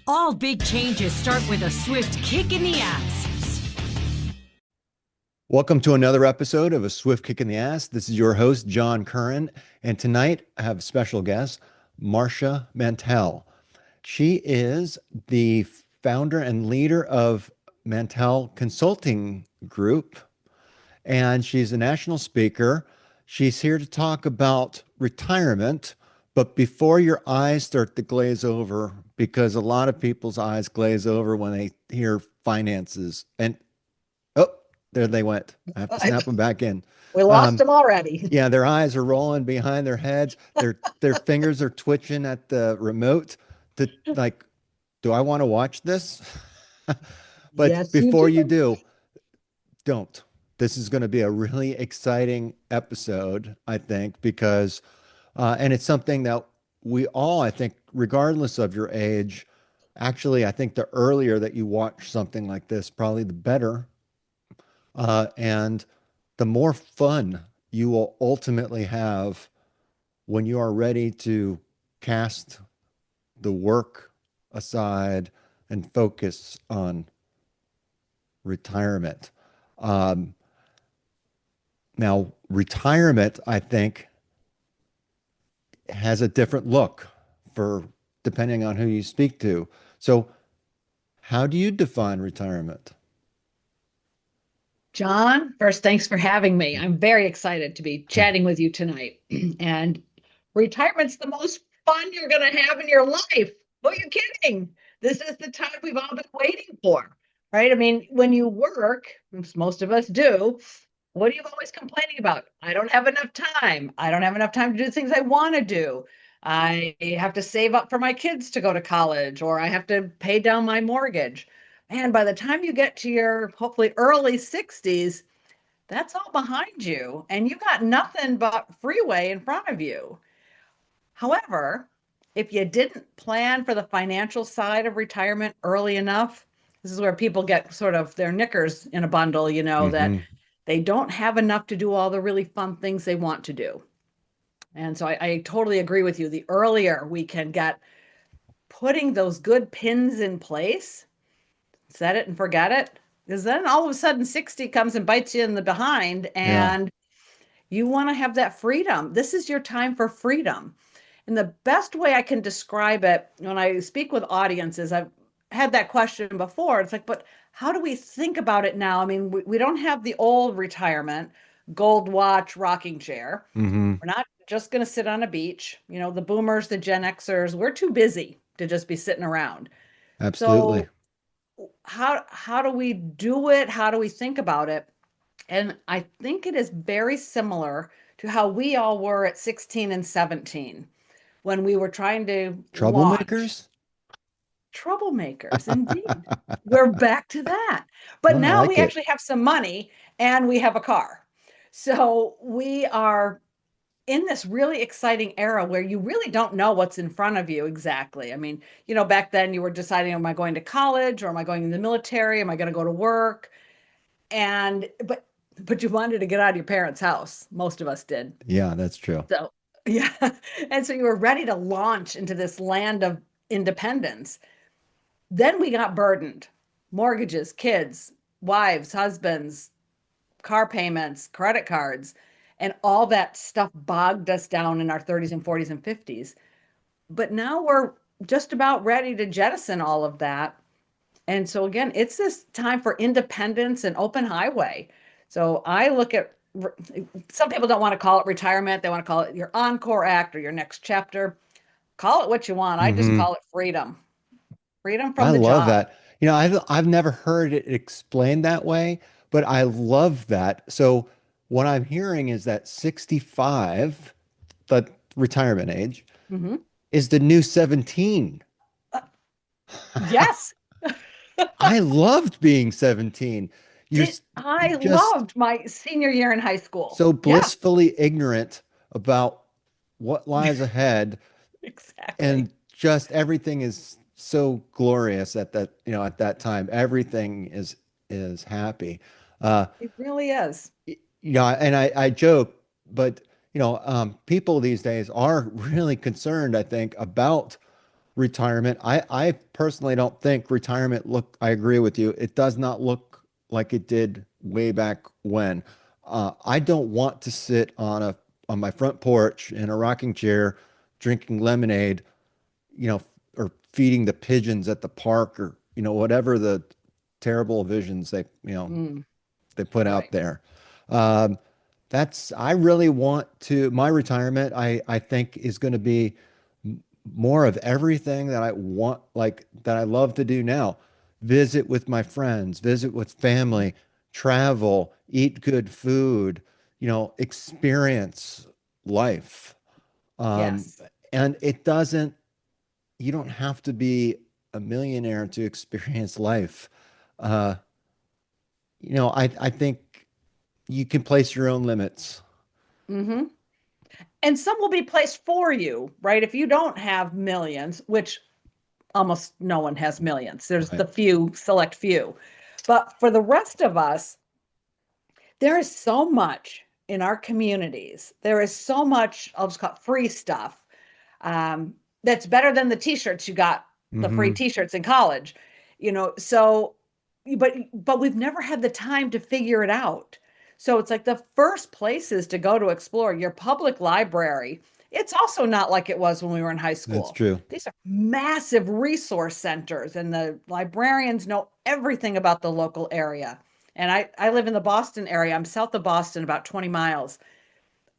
All big changes start with a swift kick in the ass. Welcome to another episode of A Swift Kick in the Ass. This is your host, John Curran, and tonight I have a special guest, Marcia Mantell. She is the founder and leader of Mantell Consulting Group, and she's a national speaker. She's here to talk about retirement, but before your eyes start to glaze over, because a lot of people's eyes glaze over when they hear finances, and oh, there they went. I have to I, snap them back in. we lost Um, them already. yeah, their eyes are rolling behind their heads. Their fingers are twitching at the remote to like, do I want to watch this? But Yes, you before you do. do, don't. This is going to be a really exciting episode, I think, because and it's something that we all, I think, regardless of your age, actually, I think the earlier that you watch something like this, probably the better and the more fun you will ultimately have when you are ready to cast the work aside and focus on retirement. Um, Now, retirement, I think, has a different look for depending on who you speak to. So, how do you define retirement? John, first, thanks for having me. I'm very excited to be chatting with you tonight. And retirement's the most fun you're going to have in your life. Who are you kidding? This is the time we've all been waiting for, right? I mean, when you work, as most of us do, what are you always complaining about? I don't have enough time. I don't have enough time to do things I want to do. I have to save up for my kids to go to college, or I have to pay down my mortgage. And by the time you get to your hopefully early 60s, that's all behind you, and you got nothing but freeway in front of you. However, if you didn't plan for the financial side of retirement early enough, this is where people get sort of their knickers in a bundle, that Hmm. they don't have enough to do all the really fun things they want to do. And so I totally agree with you. The earlier we can get putting those good pins in place, set it and forget it, because then all of a sudden 60 comes and bites you in the behind, Yeah. and you want to have that freedom. This is your time for freedom. And the best way I can describe it when I speak with audiences, I've had that question before. It's like, but how do we think about it now? I mean, we don't have the old retirement, gold watch, rocking chair. Hmm. We're not just going to sit on a beach. The boomers, the Gen Xers, we're too busy to just be sitting around. Absolutely. So how do we do it? How do we think about it? And I think it is very similar to how we all were at 16 and 17 when we were trying to launch. Troublemakers? Troublemakers, indeed. We're back to that. But Well, I now we like it. actually have some money and we have a car. So we are in this really exciting era where you really don't know what's in front of you exactly. I mean, back then you were deciding, am I going to college or am I going in the military? Am I going to go to work? And but you wanted to get out of your parents' house. Most of us did. Yeah, that's true. So yeah. And so you were ready to launch into this land of independence. Then we got burdened. Mortgages, kids, wives, husbands, car payments, credit cards, and all that stuff bogged us down in our 30s and 40s and 50s. But now we're just about ready to jettison all of that. And so again, it's this time for independence and open highway. So I look at some people don't want to call it retirement. They want to call it your Encore Act or your next chapter. Call it what you want. I just Hmm. call it freedom. Freedom I from the love job. that. I've never heard it explained that way, but I love that. So what I'm hearing is that 65, the retirement age, Hmm. is the new 17. Yes. I loved being 17. You're Did I just loved my senior year in high school. so Yeah, blissfully ignorant about what lies ahead, exactly. and just everything is so glorious at that time. Everything is happy. Uh, It really is. yeah, and I joke, but people these days are really concerned, I think, about retirement. I personally don't think retirement look, I agree with you. It does not look like it did way back when. I don't want to sit on my front porch in a rocking chair drinking lemonade, you know, or feeding the pigeons at the park or, whatever the terrible visions Mm, they put out right. there. Um, I really want to, my retirement, I think is going to be more of everything that I want, like that I love to do now. Visit with my friends, visit with family, travel, eat good food, experience life. Um, Yes. and you don't have to be a millionaire to experience life. Uh, I think you can place your own limits. Hmm. And some will be placed for you, right? If you don't have millions, which almost no one has millions, there's Right. the few, select few. But for the rest of us, there is so much in our communities. There is so much, I'll just call it free stuff, that's better than the t-shirts you got, the free Hmm. t-shirts in college, so but we've never had the time to figure it out. So it's like the first places to go to explore your public library. It's also not like it was when we were in high That's school. true. These are massive resource centers, and the librarians know everything about the local area. And I live in the Boston area. I'm south of Boston, about 20 miles.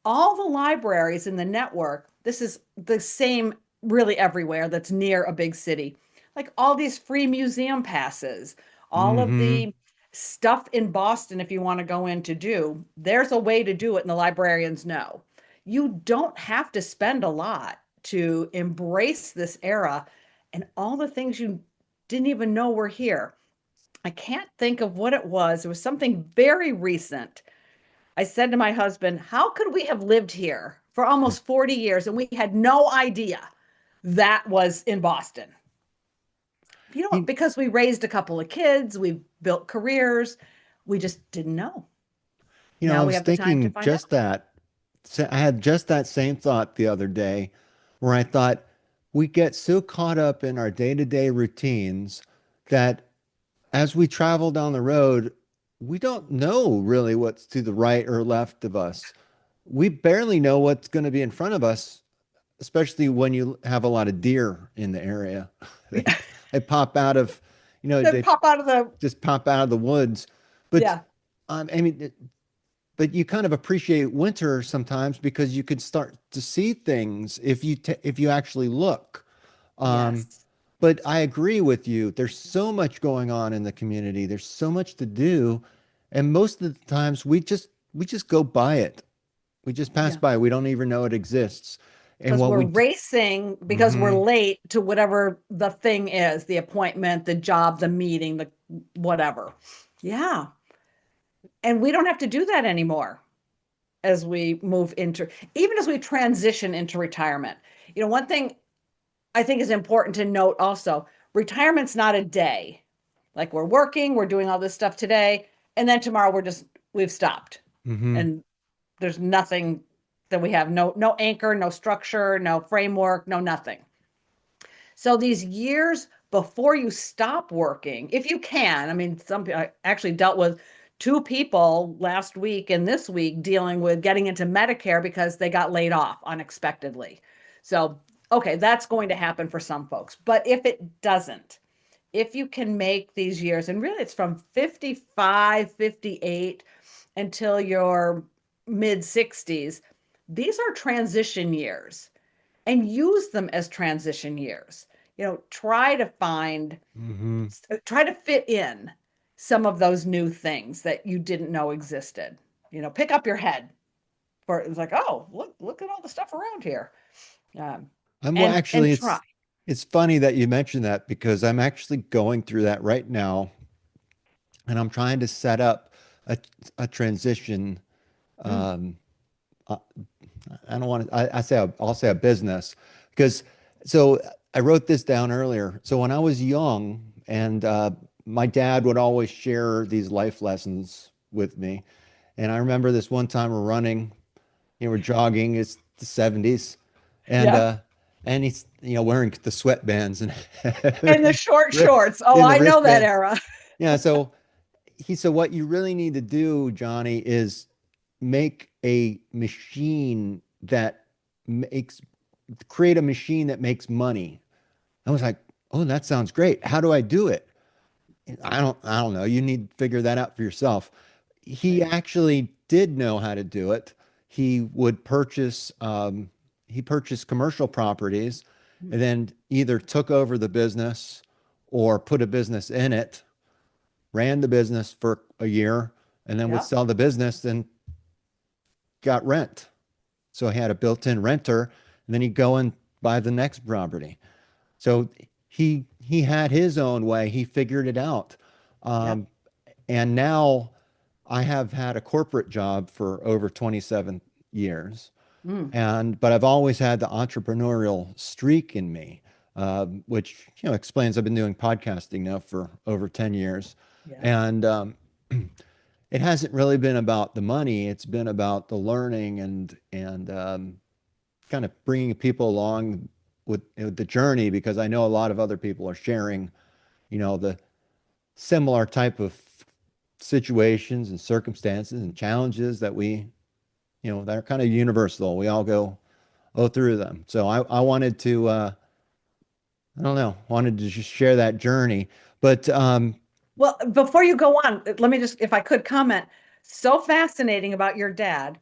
All the libraries in the network, this is the same really everywhere that's near a big city. Like all these free museum passes, all of Hmm. the stuff in Boston, if you want to go in to do, there's a way to do it, and the librarians know. You don't have to spend a lot to embrace this era and all the things you didn't even know were here. I can't think of what it was. It was something very recent. I said to my husband, how could we have lived here for almost 40 years and we had no idea that was in Boston? You, Because we raised a couple of kids, we've built careers, we just didn't know. I Now we was have the time to thinking find just out. that. So I had just that same thought the other day where I thought we get so caught up in our day-to-day routines that as we travel down the road, we don't know really what's to the right or left of us. We barely know what's going to be in front of us, especially when you have a lot of deer in the area. They, they pop out of, Then they pop out of the, just pop out of the woods. But yeah, I mean, but you kind of appreciate winter sometimes because you could start to see things if you actually look. Um, yes, but I agree with you. There's so much going on in the community. There's so much to do, and most of the times we just go by it. We just pass yeah. by. We don't even know it exists. And Because what we're we racing, because we're hmm late to whatever the thing is, the appointment, the job, the meeting, the whatever. Yeah. And we don't have to do that anymore as we move into, even as we transition into retirement. One thing I think is important to note also, retirement's not a day. Like we're working, we're doing all this stuff today, and then tomorrow we've stopped. hmm And there's nothing that we have, no anchor, no structure, no framework, no nothing. So these years before you stop working, if you can, I mean, I actually dealt with two people last week and this week dealing with getting into Medicare because they got laid off unexpectedly. So, okay, that's going to happen for some folks. But if it doesn't, if you can make these years, and really it's from 55, 58 until your mid 60s, these are transition years, and use them as transition years. Try to hmm try to fit in some of those new things that you didn't know existed. Pick up your head for it's like, oh, look at all the stuff around here. Um, Well, and actually, try. it's funny that you mentioned that because I'm actually going through that right now, and I'm trying to set up a a transition. Mm, Um, uh, I don't want to. I'll say a business because so I wrote this down earlier. So when I was young, and my dad would always share these life lessons with me, and I remember this one time we're running, we're jogging. It's the '70s, and yeah. and he's wearing the sweatbands and And the short wrist shorts. Oh, in the I know that wristbands. era. Yeah, so he said what you really need to do, Johnny, is make a machine that makes create a machine that makes money. I was like, oh, that sounds great. How do I do it? I don't know. You need to figure that out for yourself. He Right. actually did know how to do it. He would he purchased commercial properties and then either took over the business or put a business in it, ran the business for a year, and then would Yep. sell the business and got rent. So he had a built-in renter, and then he'd go and buy the next property. So he had his own way. He figured it out. Yep. Um, and now I have had a corporate job for over 27 years. Mm. But I've always had the entrepreneurial streak in me, which explains I've been doing podcasting now for over 10 years. Yeah. And it hasn't really been about the money. It's been about the learning and kind of bringing people along with the journey, because I know a lot of other people are sharing, the similar type of situations and circumstances and challenges that that are kind of universal. We all go through them. So I wanted to, I don't know, wanted to just share that journey. But Well, before you go on, let me just, if I could comment, so fascinating about your dad.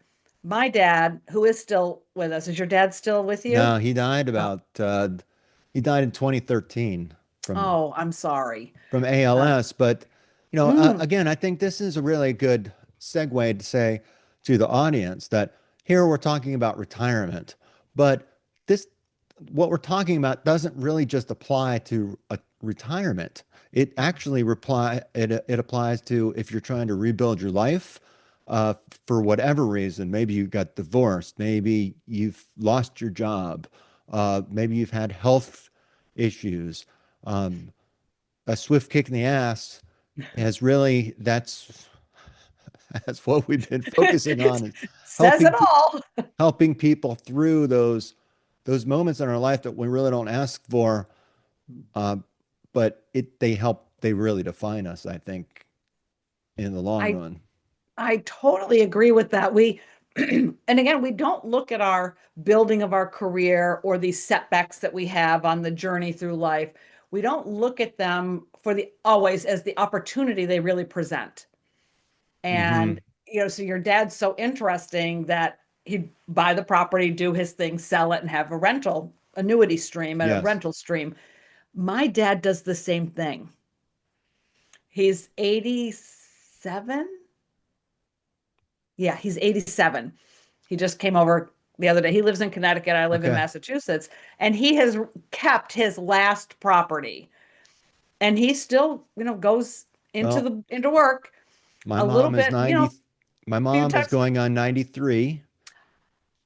My dad, who is still with us, is your dad still with you? no, Oh, he died in 2013 from oh, I'm sorry. Uh, ALS. But, mm, again, I think this is a really good segue to say to the audience that here we're talking about retirement, but this, what we're talking about doesn't really just apply to a retirement. It actually it applies to if you're trying to rebuild your life, for whatever reason. Maybe you got divorced, maybe you've lost your job, maybe you've had health issues. Um, a swift kick in the ass has really that's what we've been focusing on, is says it helping all. helping people through those moments in our life that we really don't ask for, uh, but they really define us, I think, in the long I run. I totally agree with that. We, and again, we don't look at our building of our career or these setbacks that we have on the journey through life. We don't look at them for the always as the opportunity they really present. Hmm. And, so your dad's so interesting that he'd buy the property, do his thing, sell it, and have a rental annuity stream and a Yes. rental stream. My dad does the same thing. He's 87. Yeah, he's 87. He just came over the other day. He lives in Connecticut. I live in Okay. Massachusetts. And he has kept his last property. And he still, goes Well, into work my a little mom is bit, 90. My a few mom is times. going on 93,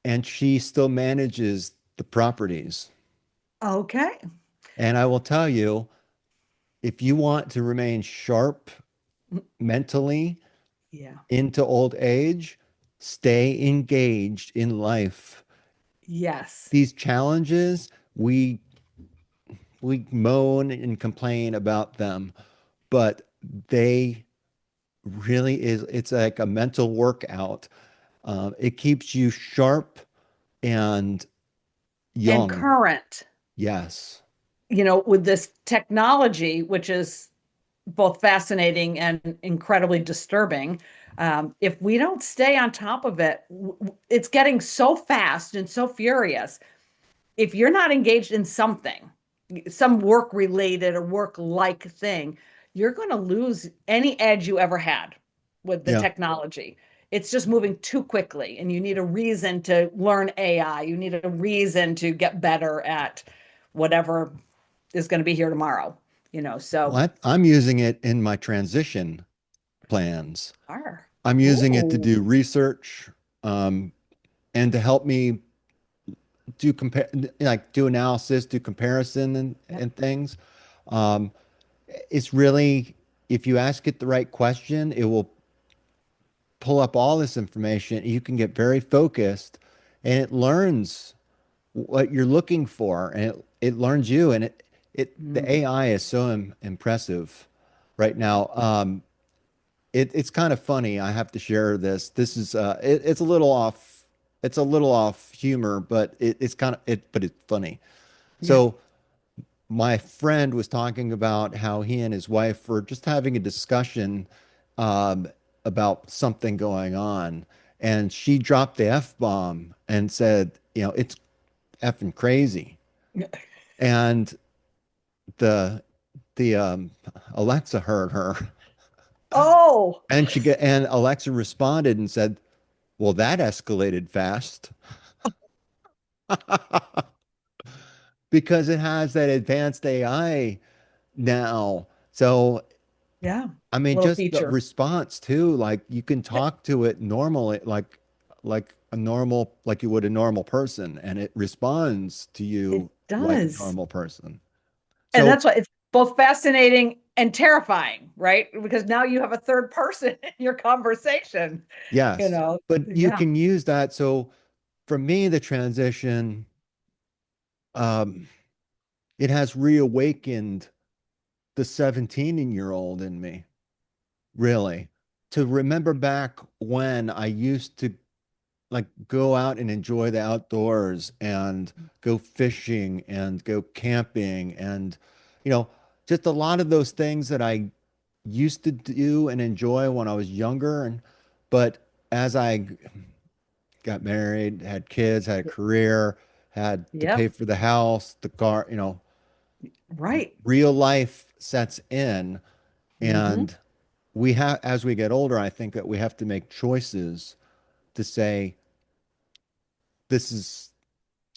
and she still manages the properties. Okay. And I will tell you, if you want to remain sharp mentally Yeah. into old age, stay engaged in life. Yes. These challenges, we moan and complain about them, but they really is, it's like a mental workout. It keeps you sharp and And young. current, Yes. with this technology, which is both fascinating and incredibly disturbing. If we don't stay on top of it, it's getting so fast and so furious. If you're not engaged in something, some work related or work like thing, you're going to lose any edge you ever had with the Yeah. technology. It's just moving too quickly, and you need a reason to learn AI. You need a reason to get better at whatever is going to be here tomorrow. So Well, I'm using it in my transition plans. are. I'm using it to Ooh, do research, um, and to help me do compare, like do analysis, do comparison yeah. and things. Um, it's really, if you ask it the right question, it will pull up all this information. You can get very focused, and it learns what you're looking for, and it learns you, and the Mm, AI is so impressive right now. It's kind of funny. I have to share this. This is it's a little off. It's a little off humor, but it's kind of but it's funny. yeah. So my friend was talking about how he and his wife were just having a discussion um, about something going on, and she dropped the F-bomb and said, it's effing crazy. And the the Alexa heard her, Oh, and Alexa responded and said, "Well, that escalated fast." Because it has that advanced AI now. So, yeah. I mean, Little just the feature. response too, like you can Yeah, talk to it normally, like you would a normal person, and it responds to it you like a does. normal person. And So, that's why it's both fascinating and terrifying, right? Because now you have a third person in your conversation, you yes, know. but you Yeah. can use that. So for me, the transition, um, it has reawakened the 17-year-old in me, really, to remember back when I used to like go out and enjoy the outdoors and go fishing and go camping and, you know, just a lot of those things that I used to do and enjoy when I was younger. But as I got married, had kids, had a career, had to Yep. pay for the house, the car, Right. real life sets in. Hmm. And we have, as we get older, I think that we have to make choices to say, this is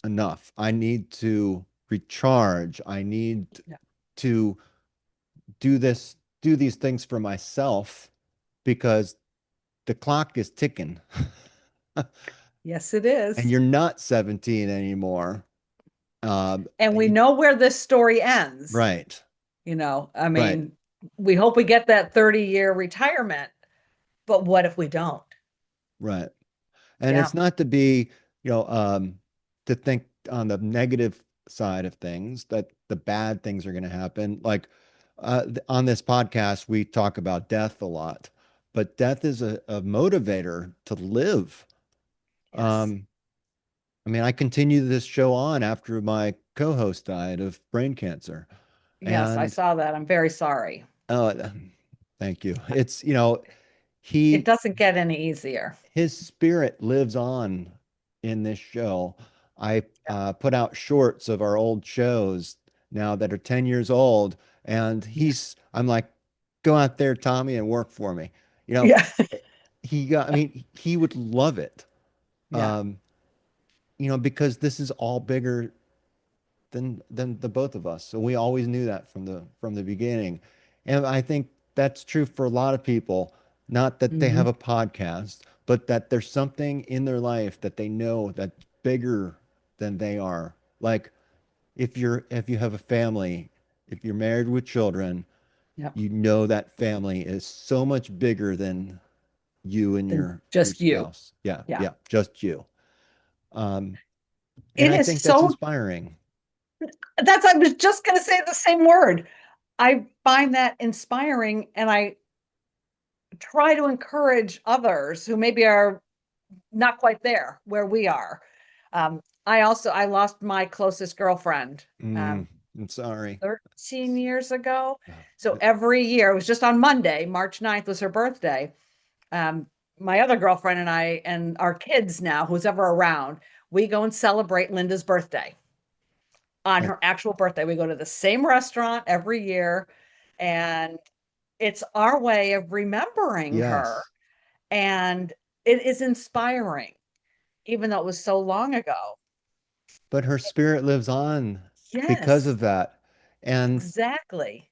enough. I need to recharge. I need Yeah. to do these things for myself because the clock is ticking Yes, it and is. you're not 17 anymore. Um, And we you- know where this story ends. right, I right, mean, we hope we get that 30-year retirement, but what if we don't? right. And Yeah. it's not to be, to think on the negative side of things that the bad things are going to happen. Like on this podcast, we talk about death a lot, but death is a motivator to live. Yes. Um, I mean, I continue this show on after my co-host died of brain cancer. Yes, I And saw that. I'm very sorry. oh, thank you. It's, It he doesn't get any easier. his spirit lives on in this show. I put out shorts of our old shows now that are 10 years old, and Yeah. I'm like, go out there, Tommy, and work for me. You know, Yeah. I mean, he would love it. Yeah. Um, because this is all bigger than the both of us. So we always knew that from the beginning. And I think that's true for a lot of people, not that they Hmm. have a podcast, but that there's something in their life that they know that's bigger than they are. Like if you have a family, if you're married with children, Yep. you know that family is so much bigger than you and Than your just you. spouse. Yeah, Yeah. yeah, just you. Um, and It I is think that's so inspiring. I was just going to say the same word. I find that inspiring and I try to encourage others who maybe are not quite there where we are. I lost my closest girlfriend Mm, um, I'm sorry. 13 years ago. Yeah. So every year, it was just on Monday, March 9th was her birthday. Um, my other girlfriend and I and our kids now, who's ever around, we go and celebrate Linda's birthday on Uh, her actual birthday. We go to the same restaurant every year, and it's our way of remembering her. yes, And it is inspiring, even though it was so long ago. but her spirit lives on because Yes, of that. And exactly.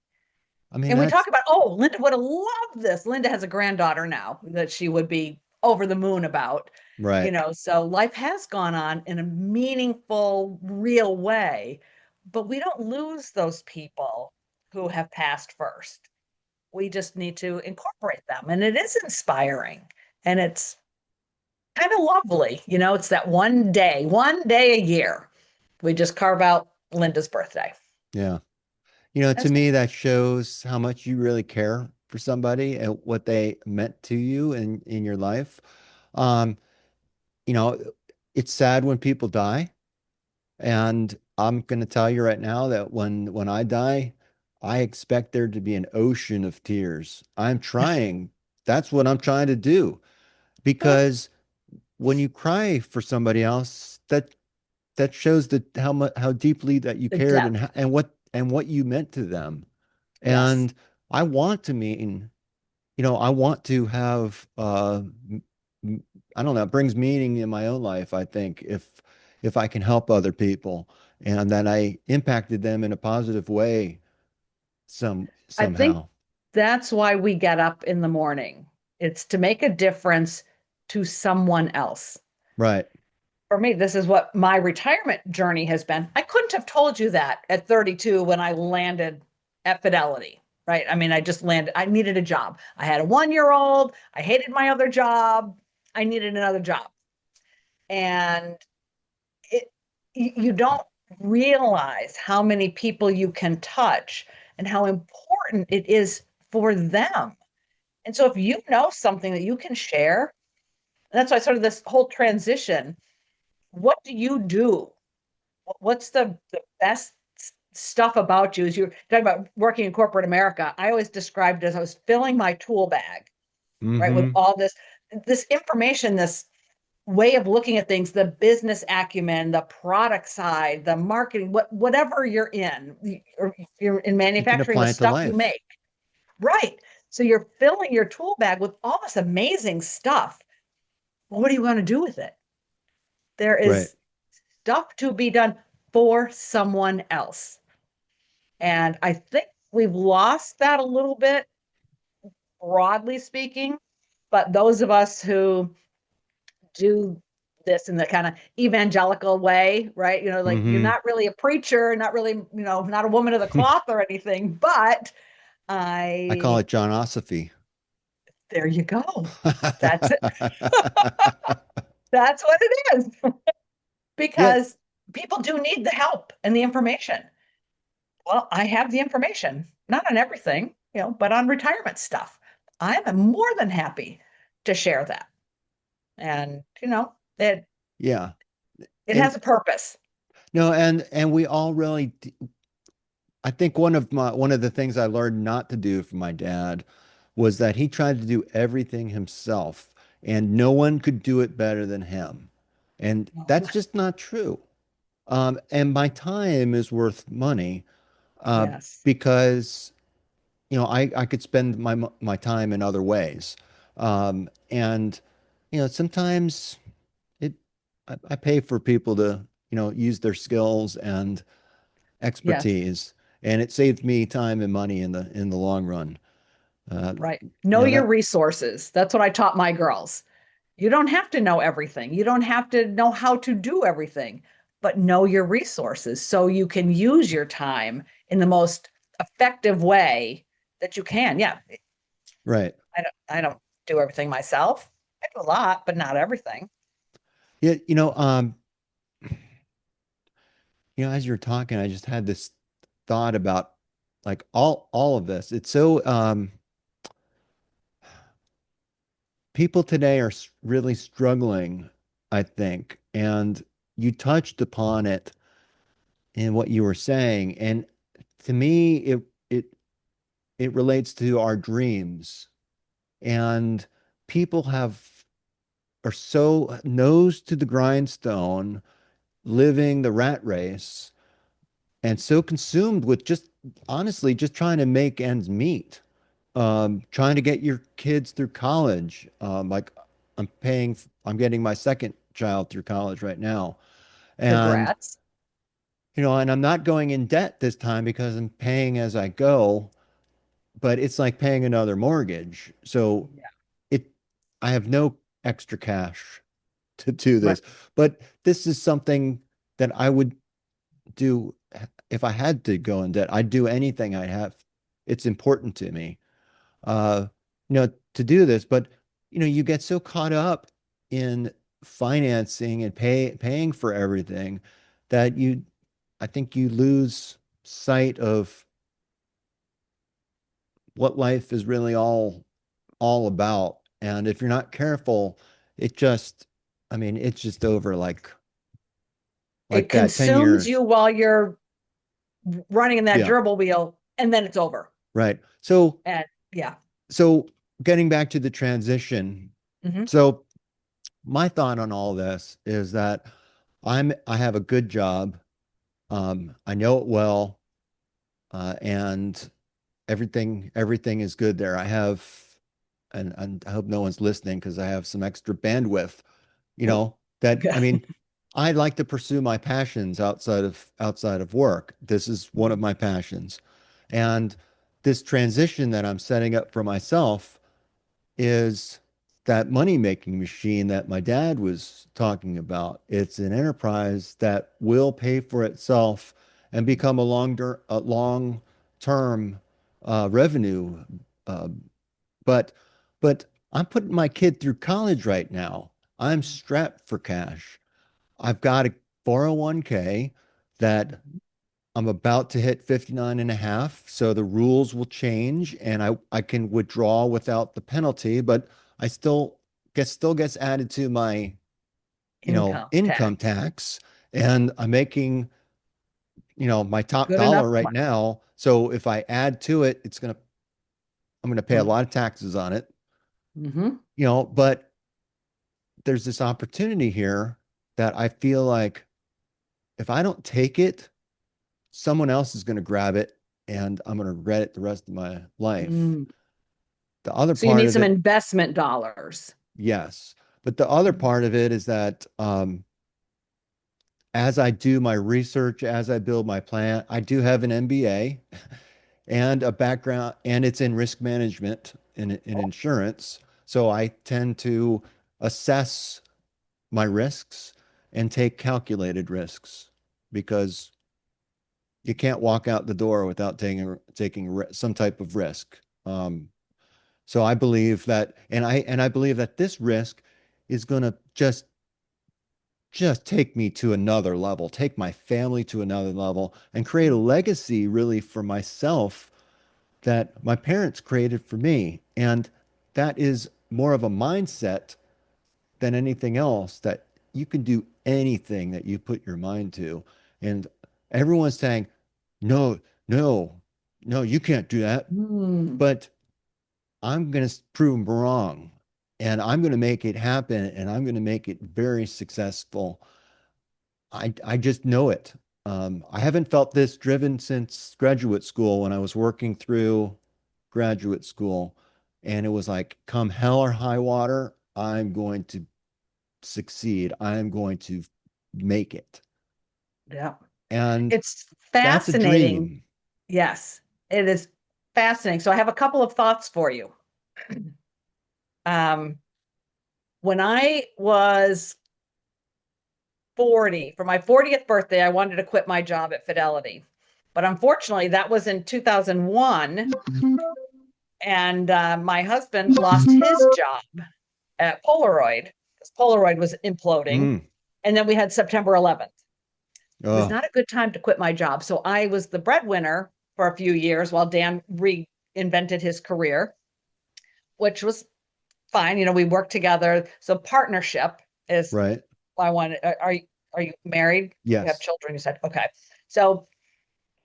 I mean, And we talk that's about, oh, Linda would have loved this. Linda has a granddaughter now that she would be over the moon about, right. so life has gone on in a meaningful, real way, but we don't lose those people who have passed first. We just need to incorporate them. And it is inspiring and it's kind of lovely. It's that one day a year. We just carve out Linda's birthday. Yeah. You know, to That's me, that shows how much you really care for somebody and what they meant to you in your life. Um, you know, it's sad when people die, and I'm going to tell you right now that when I die, I expect there to be an ocean of tears. I'm trying. That's what I'm trying to do because when you cry for somebody else, that shows that how much how deeply that you the cared depth. and what you meant to them. Yes. And I want to mean, I want to have I don't know, it brings meaning in my own life, I think, if I can help other people and that I impacted them in a positive way I think somehow. that's why we get up in the morning. It's to make a difference to someone else. Right. For me, this is what my retirement journey has been. I couldn't have told you that at 32 when I landed at Fidelity, right? I mean, I just landed, I needed a job. I had a 1 year old. I hated my other job. I needed another job. And it, you don't realize how many people you can touch and how important it is for them. And so if you know something that you can share, that's why sort of this whole transition, what do you do? What's the best stuff about you? As you're talking about working in corporate America, I always described it as I was filling my tool bag, right, with Mm-hmm. all this information, this way of looking at things, the business acumen, the product side, the marketing, whatever you're in, or if you're in You can manufacturing, the apply it to stuff you life. make, right? So you're filling your tool bag with all this amazing stuff. Well, what do you want to do with it? There Right. is stuff to be done for someone else. And I think we've lost that a little bit, broadly speaking. But those of us who do this in the kind of evangelical way, right? Like you're Mm-hmm. not really a preacher, not really, not a woman of the cloth or anything, but I call I, it Johnosophy. there you go. That's it. That's what it is. Yeah, Because people do need the help and the information. Well, I have the information, not on everything, but on retirement stuff. I'm more than happy to share that. And, yeah. it And has a purpose. no, and we all really I think one of the things I learned not to do from my dad was that he tried to do everything himself and no one could do it better than him. And that's just not true. And my time is worth money uh, Yes. because I could spend my time in other ways. And sometimes it I pay for people to use their skills and Yes. expertise, and it saved me time and money in the long run. Uh, Right. Know your that resources. That's what I taught my girls. You don't have to know everything. You don't have to know how to do everything, but know your resources so you can use your time in the most effective way that you can. Yeah. right. I don't do everything myself. I do a lot, but not everything. Yeah, as you're talking, I just had this thought about like all of this. It's so people today are really struggling, I think, and you touched upon it in what you were saying, and to me, it it relates to our dreams, and people are so nose to the grindstone, living the rat race, and so consumed with just honestly just trying to make ends meet, trying to get your kids through college. Like I'm getting my second child through college right now. And, Congrats. and I'm not going in debt this time because I'm paying as I go, but it's like paying another mortgage. So Yeah. it, I have no extra cash to do Right. this, but this is something that I would do if I had to go in debt. I'd do anything I have. It's important to me, uh, to do this. But you get so caught up in financing and paying for everything that I think you lose sight of what life is really all about. And if you're not careful, it just, I mean, it's just over It like that 10 consumes years. you while you're running in that Yeah, gerbil wheel, and then it's over. right. So And yeah. so getting back to the transition. Hmm. So my thought on all this is that I have a good job. I know it well, and everything is good there. I have, and I hope no one's listening because I have some extra bandwidth, that I mean, I like to pursue my passions outside of work. This is one of my passions. And this transition that I'm setting up for myself is that money-making machine that my dad was talking about. It's an enterprise that will pay for itself and become a long-term revenue. Uh, but but I'm putting my kid through college right now. I'm strapped for cash. I've got a 401k that I'm about to hit 59 and a half, so the rules will change and I can withdraw without the penalty, but I still gets added to my, Income income tax. tax, and I'm making, my top Good enough dollar for right now. So if I add to it, I'm gonna pay a my. lot of taxes on it, Mm-hmm. but there's this opportunity here that I feel like if I don't take it, someone else is going to grab it and I'm going to regret it the rest of my life. Mm. The other So you part need of some it, investment dollars. yes. But the other part of it is that as I do my research, as I build my plan, I do have an MBA and a background, and it's in risk management in insurance. So I tend to assess my risks and take calculated risks because you can't walk out the door without taking some type of risk. So I believe that, and I believe that this risk is going to just take me to another level, take my family to another level, and create a legacy really for myself that my parents created for me. And that is more of a mindset than anything else, that you can do anything that you put your mind to. And everyone's saying, no, no, no, you can't do that. Mm. But I'm going to prove them wrong, and I'm going to make it happen, and I'm going to make it very successful. I just know it. I haven't felt this driven since graduate school when I was working through graduate school. And it was like, come hell or high water, I'm going to succeed. I'm going to make it. Yeah. And It's that's a fascinating. dream. Yes, it is fascinating. So I have a couple of thoughts for you. Um, when I was 40, for my 40th birthday, I wanted to quit my job at Fidelity. But unfortunately, that was in 2001. And my husband lost his job at Polaroid because Polaroid was imploding. Mm. And then we had September 11th. It was Oh, not a good time to quit my job. So I was the breadwinner for a few years while Dan reinvented his career, which was fine. We worked together. So partnership is right. I want. Are you married? You have Yes. children? You said okay. So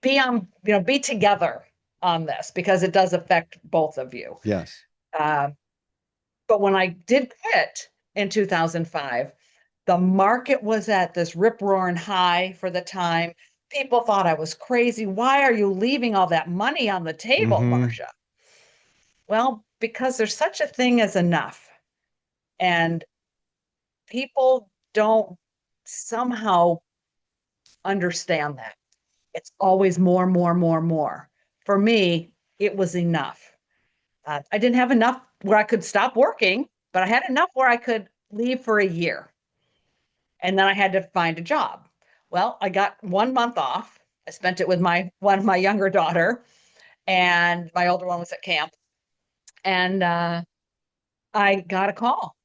be together on this because it does affect both of you. Yes. Uh, but when I did quit in 2005, the market was at this rip roaring high for the time. People thought I was crazy. Why are you leaving all that money on the table, Mm-hmm. Marcia? Well, because there's such a thing as enough. And people don't somehow understand that. It's always more, more, more, more. For me, it was enough. I didn't have enough where I could stop working, but I had enough where I could leave for a year. And then I had to find a job. Well, I got 1 month off. I spent it with my younger daughter, and my older one was at camp. And I got a call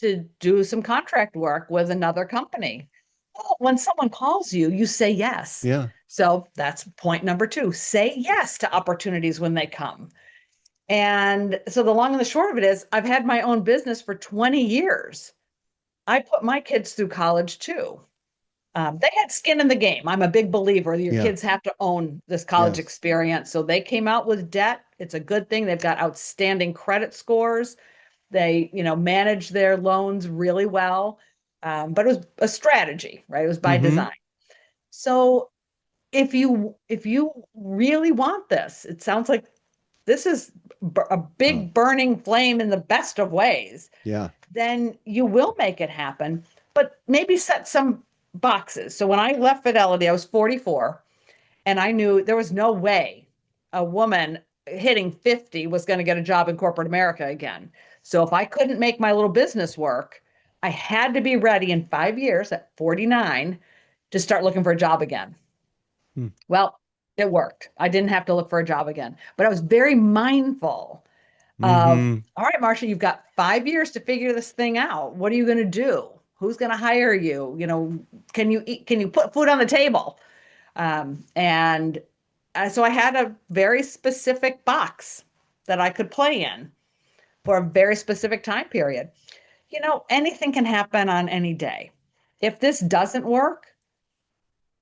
to do some contract work with another company. Well, when someone calls you, you say yes. Yeah. So that's point number two. Say yes to opportunities when they come. And so the long and the short of it is, I've had my own business for 20 years. I put my kids through college too. They had skin in the game. I'm a big believer. Your Yeah. kids have to own this college Yes. experience. So they came out with debt. It's a good thing. They've got outstanding credit scores. They, manage their loans really well. But it was a strategy, right? It was by Mm-hmm. design. So if you really want this, it sounds like this is a Oh, big burning flame in the best of ways, yeah. then you will make it happen. But maybe set some boxes. So when I left Fidelity, I was 44, and I knew there was no way a woman hitting 50 was going to get a job in corporate America again. So if I couldn't make my little business work, I had to be ready in 5 years at 49 to start looking for a job again. Hmm. Well, it worked. I didn't have to look for a job again, but I was very mindful of, Mm-hmm. all right, Marcia, you've got 5 years to figure this thing out. What are you going to do? Who's going to hire you? Can you eat? Can you put food on the table? And so I had a very specific box that I could play in for a very specific time period. Anything can happen on any day. If this doesn't work,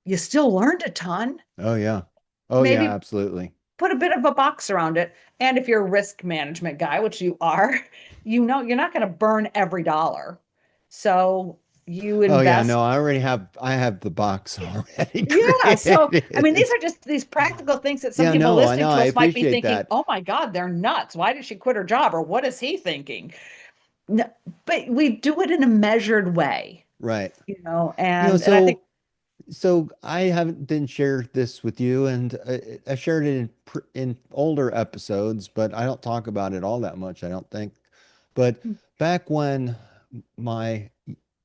you still learned a ton. Oh, yeah. Oh, yeah, Maybe absolutely. put a bit of a box around it. And if you're a risk management guy, which you are, you're not going to burn every dollar. So you Oh, yeah. No, invest. I have the box already Yeah. So, I mean, these created. are just these practical things that some Yeah, people no, I listening know. to I us might be appreciate thinking, that. oh my God, they're nuts. Why did she quit her job? Or what is he thinking? No, but we do it in a measured way, Right. You know, and I think, so I haven't didn't share this with you, and I shared it in older episodes, but I don't talk about it all that much, I don't think. But back when my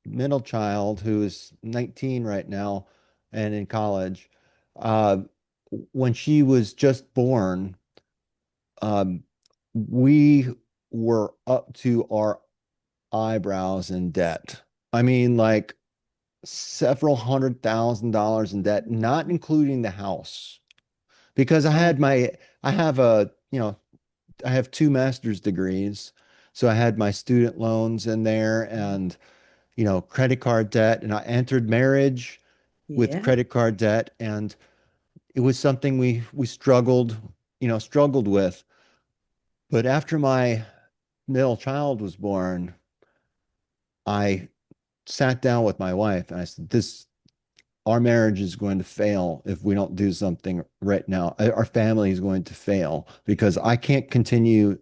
middle child, who is 19 right now and in college, uh, when she was just born, um, we were up to our eyebrows in debt. I mean, like several $100,000 in debt, not including the house. Because oh, I have I have two master's degrees. So I had my student loans in there and, credit card debt. And I entered marriage with yeah, credit card debt. And it was something we struggled with. But after my middle child was born, I sat down with my wife and I said, our marriage is going to fail if we don't do something right now. Our family is going to fail because I can't continue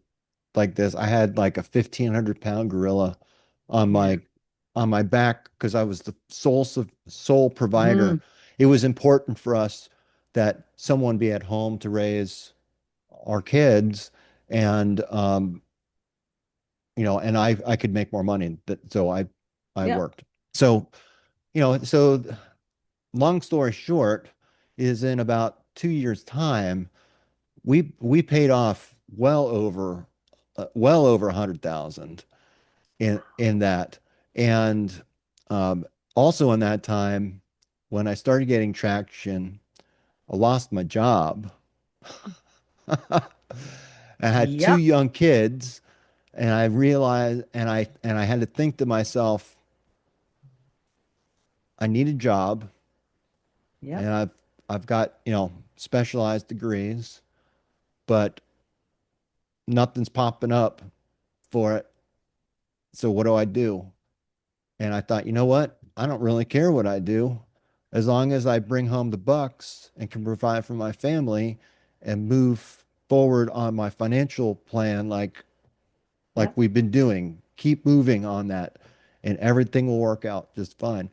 like this. I had like a 1,500 pound gorilla on yeah. my back because I was the sole provider. Mm, It was important for us that someone be at home to raise our kids, and and I could make more money. So I yeah, worked. So long story short is in about 2 years' time, we paid off well over 100,000 in that. And also in that time, when I started getting traction, I lost my job. I had two yep, young kids, and I realized, and I had to think to myself, I need a job, yep. and I've got, specialized degrees, but nothing's popping up for it. So what do I do? And I thought, you know what? I don't really care what I do as long as I bring home the bucks and can provide for my family and move forward on my financial plan like Yep. we've been doing. Keep moving on that and everything will work out just fine.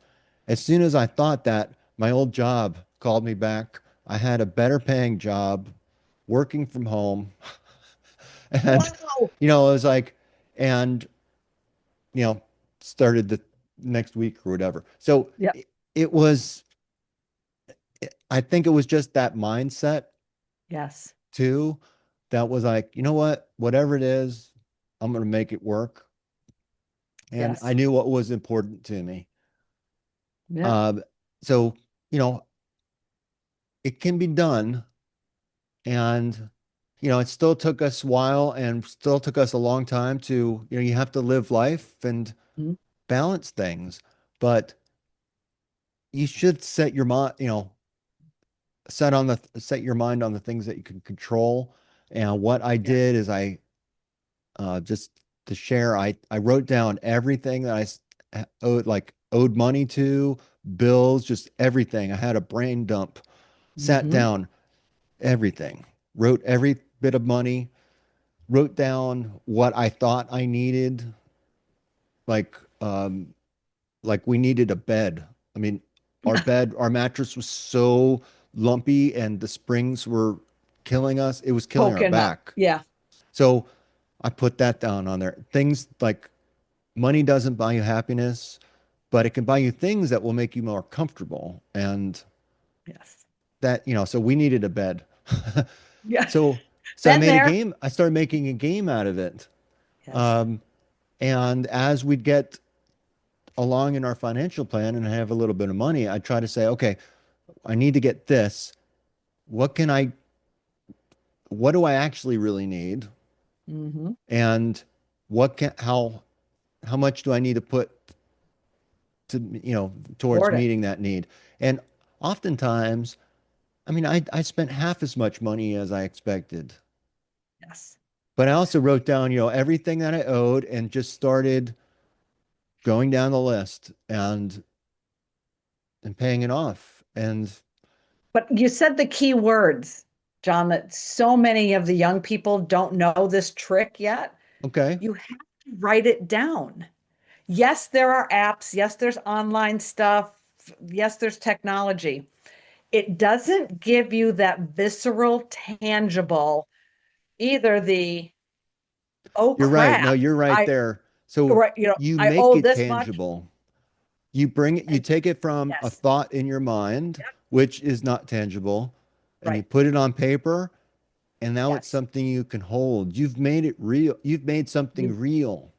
As soon as I thought that, my old job called me back. I had a better paying job working from home. And, Wow. it was like, and, you know, started the next week or whatever. So Yep. it was, I think it was just that mindset Yes. too that was like, you know what, whatever it is, I'm going to make it work. And I Yes. knew what was important to me. Yeah. Um, so, you know, it can be done. And, it still took us a while and still took us a long time to, you have to live life and Mhm. balance things. But you should set your mind, set your mind on the things that you can control. And what I Yeah. did is just to share, I wrote down everything that owed money to, bills, just everything. I had a brain dump, sat Hmm. down, everything, wrote every bit of money, wrote down what I thought I needed, like um like we needed a bed. I mean, our mattress was so lumpy and the springs were killing us. It was killing our Poking up. back. Yeah. So I put that down on there. Things like money doesn't buy you happiness, but it can buy you things that will make you more comfortable. And Yes. so we needed a bed. Yeah. So I Been made a there. game. I started making a game out of it. Yes. Um, and as we'd get along in our financial plan and have a little bit of money, I try to say, okay, I need to get this. What can I, what do I actually really need? Hmm. And how much do I need to put towards Toward it. meeting that need? And oftentimes, I mean, I spent half as much money as I expected, Yes. but I also wrote down, everything that I owed and just started going down the list and paying it off. And But you said the key words, John, that so many of the young people don't know this trick yet. okay, You have to write it down. Yes, there are apps. Yes, there's online stuff. Yes, there's technology. It doesn't give you that visceral, tangible, either the, oh you're right. No, crap, you're right I, there. So right, you I make owe it this much. tangible. You And take it from a yes, thought in your mind, yep, which is not tangible, and you right. put it on paper, and now it's Yes. something you can hold. You've made it real. You've made something You, real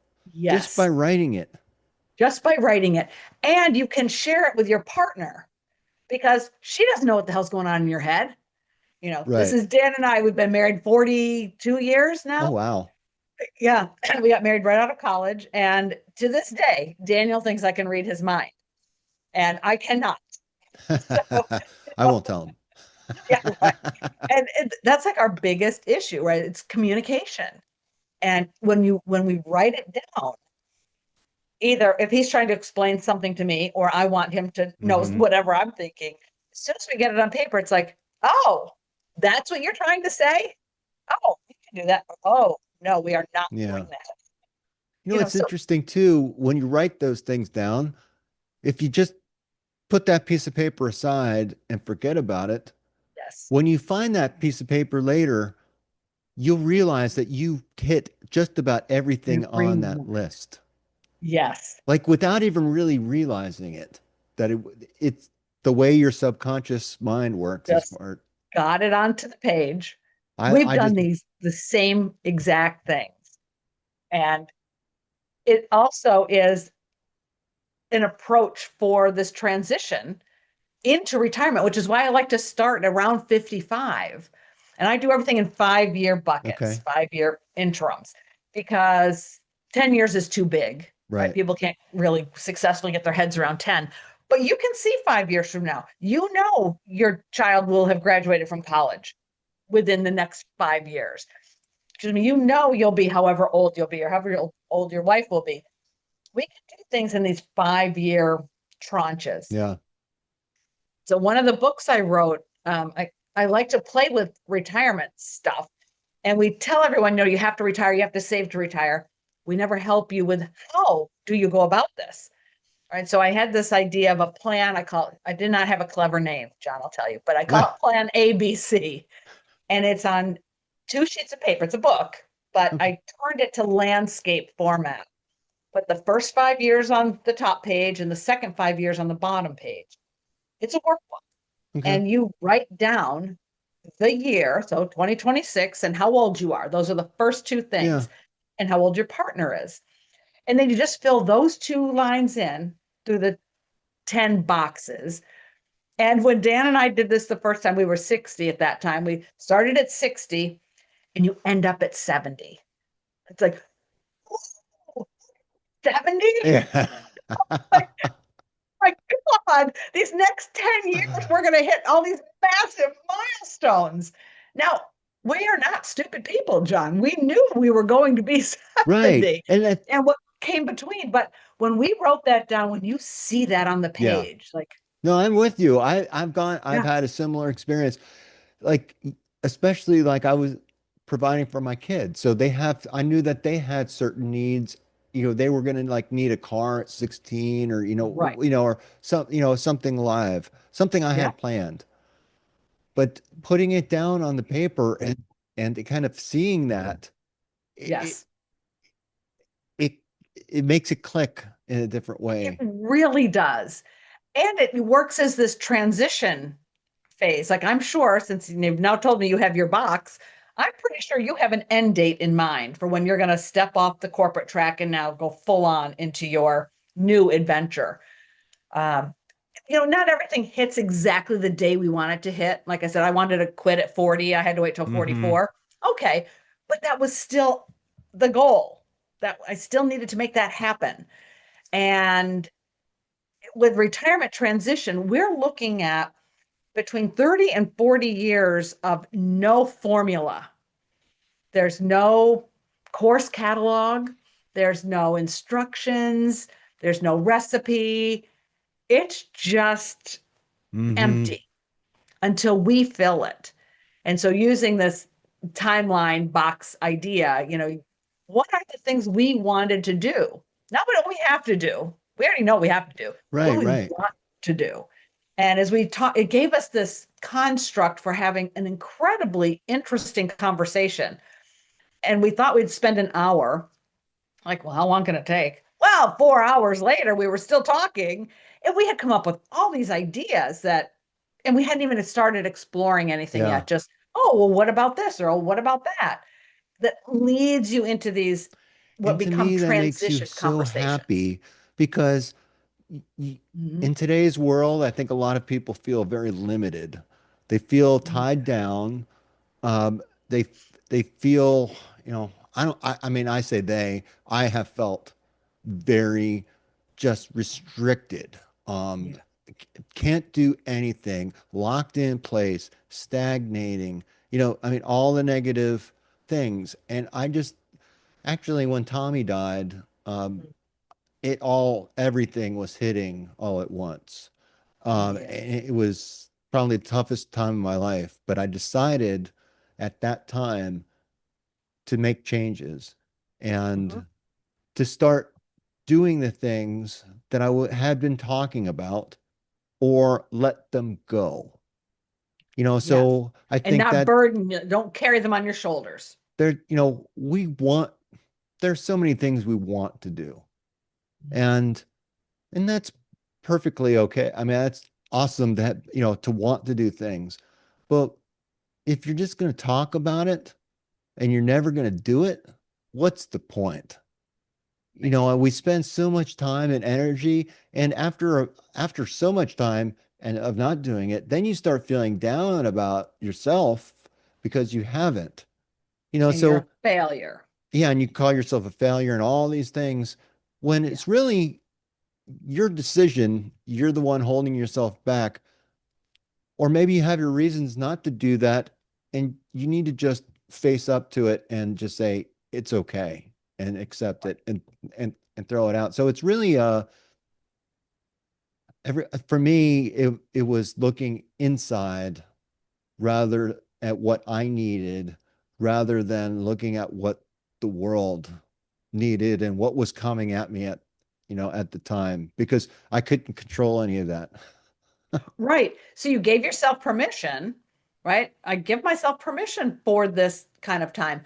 just by yes, writing it. just by writing it. And you can share it with your partner because she doesn't know what the hell's going on in your head. This Right. is Dan and I. We've been married 42 years Oh, now. wow. Yeah, we got married right out of college. And to this day, Daniel thinks I can read his mind, and I cannot. So, I won't tell him. yeah, right. And that's like our biggest issue, right? It's communication. And when we write it down, either if he's trying to explain something to me or I want him to know Hmm. whatever I'm thinking, as soon as we get it on paper, it's like, oh, that's what you're trying to say? Oh, you can do that. Oh, no, we are not doing Yeah. that. It's So interesting too, when you write those things down, if you just put that piece of paper aside and forget about it, yes, when you find that piece of paper later, you'll realize that you hit just about everything every on that one. list, Yes, like without even really realizing it, that it's the way your subconscious mind works is just smart. got it onto the page. I, We've I done just, the same exact things. And it also is an approach for this transition into retirement, which is why I like to start around 55. And I do everything in 5 year buckets, okay, 5 year interims, because 10 years is too big, right? right. People can't really successfully get their heads around 10. But you can see 5 years from now, your child will have graduated from college within the next 5 years. I mean, you'll be however old you'll be or however old your wife will be. We can do things in these 5 year tranches. Yeah. So one of the books I wrote, I like to play with retirement stuff. And we tell everyone, you have to retire, you have to save to retire. We never help you with how do you go about this? All right. So I had this idea of a plan. I did not have a clever name, John, I'll tell you, but I call it Plan ABC. And it's on 2 sheets of paper. It's a book, but Okay. I turned it to landscape format. Put the first 5 years on the top page and the second 5 years on the bottom page. It's a workbook. Okay. And you write down the year, so 2026, and how old you are. Those are the first two Yeah. things, and how old your partner is. And then you just fill those two lines in through the 10 boxes. And when Dan and I did this the first time, we were 60 at that time. We started at 60 and you end up at 70. It's like, 70? Yeah. Like, my God, these next 10 years, we're going to hit all these massive milestones. Now, we are not stupid people, John. We knew we were going to be Right. 70 And that, and what came between. But when we wrote that down, when you see that on the yeah. page, like, No, I'm with you. I've yeah, had a similar experience. Like, especially like I was providing for my kids. So I knew that they had certain needs. They were going to like need a car at 16 or, right. or something live, something I Yeah, had planned. But putting it down on the paper and kind of seeing that, it, yes. it, it makes it click in a different It way. really does. And it works as this transition phase. Like I'm sure, since you've now told me you have your box, I'm pretty sure you have an end date in mind for when you're going to step off the corporate track and now go full on into your new adventure. Um, not everything hits exactly the day we want it to hit. Like I said, I wanted to quit at 40. I had to wait till Hmm. 44. Okay. But that was still the goal that I still needed to make that happen. And with retirement transition, we're looking at between 30 and 40 years of no formula. There's no course catalog, there's no instructions, there's no recipe. It's just Hmm. empty until we fill it. And so, using this timeline box idea, what are the things we wanted to do? Not what we have to do. We already know we have to do. What Right, do we right. want to do? And as we talk, it gave us this construct for having an incredibly interesting conversation. And we thought we'd spend an hour. Like, well, how long can it take? Well, 4 hours later, we were still talking, and we had come up with all these ideas and we hadn't even started exploring anything Yeah. yet. Just, oh, well, what about this? Or oh, what about that? That leads you into these what And to become me, that makes you transition so conversations. happy because Mhm. in today's world, I think a lot of people feel very limited. They feel tied down. Um, they they feel, I don't. I mean, I say they. I have felt very just restricted. Um, Yeah. can't do anything, locked in place, stagnating. I mean, all the negative things. And I just actually, when Tommy died, everything was hitting all at once. Yeah. And it was probably the toughest time of my life, but I decided at that time to make changes Mhm. and to start doing the things that had been talking about or let them go. Yes. So I And think not that burden, don't carry them on your shoulders. there's so many things we want to do. And that's perfectly okay. I mean, that's awesome that, to want to do things. But if you're just going to talk about it and you're never going to do it, what's the point? We spend so much time and energy, and after so much time and of not doing it, then you start feeling down about yourself because you haven't. And you're a So failure. yeah, and you call yourself a failure and all these things when Yeah. it's really your decision, you're the one holding yourself back. Or maybe you have your reasons not to do that, and you need to just face up to it and just say it's okay and accept it and throw it out. So it's really for me it was looking inside rather at what I needed rather than looking at what the world needed and what was coming at me at the time because I couldn't control any of that. Right. So you gave yourself permission, right? I give myself permission for this kind of time.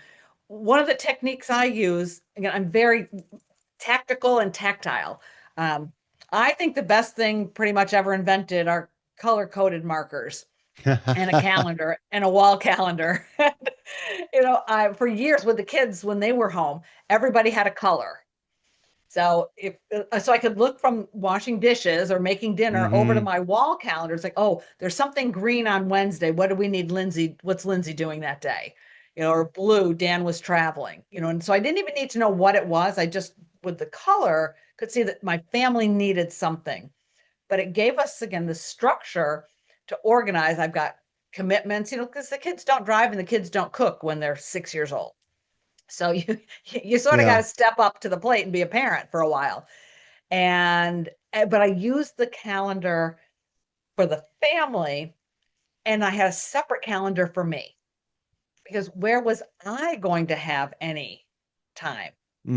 One of the techniques I use, again, I'm very tactical and tactile. Um, I think the best thing pretty much ever invented are color-coded markers and a calendar and a wall calendar. For years with the kids when they were home, everybody had a color. So I could look from washing dishes or making dinner over to Mm-hmm. my wall calendar. It's like, oh, there's something green on Wednesday. What do we need Lindsay? What's Lindsay doing that day? Or blue, Dan was traveling, and so I didn't even need to know what it was. I just, with the color, could see that my family needed something. But it gave us, again, the structure to organize. I've got commitments, because the kids don't drive and the kids don't cook when they're 6 years old. So you sort of got Yeah. to step up to the plate and be a parent for a while. And but I used the calendar for the family, and I had a separate calendar for me, because where was I going to have any time?